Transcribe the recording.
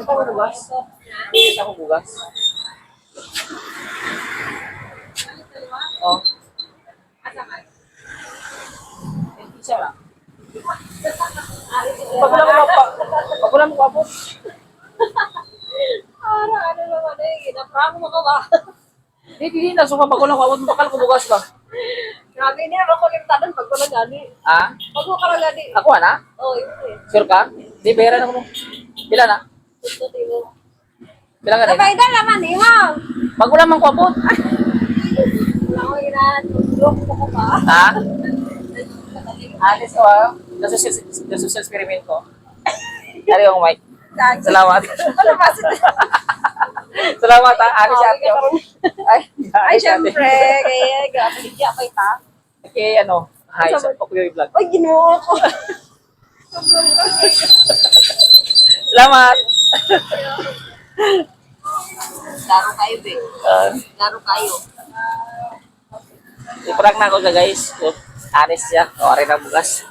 Ito ko bugas. Ito ko bugas. Oh. Isa lang. Pag wala mo kapot. Ano naman eh, ginaprank mo ka ba? Hindi na. So, pag wala mo kapot, bakal ko bugas ba? Grabe, hindi naman ko limtanan pag wala gani. Ah? Pag wala gani. Ako na? Oo, yun eh. Sure ka? Di, bayaran ako mo. Pila na? Gusto tilo. Pila ka rin? Sabay na naman, ihaw. Pag wala mang kapot. Wala ko ginatulog mo ko ba? Ha? Alis ko ah. Nasa experiment ko. Ari yung mic. Salamat. Ano ba sila? Salamat ha. Alis si ate. Ay, Ay, alis si ate. syempre. Kaya, gapaligya pa ita. Okay, ano. Hi, sa Pokyoy Vlog. Ay, ginuha ko. Salamat. Laro kayo, be. Laro kayo. I-prank na ako siya guys. So, alis siya. O, rin ang bugas.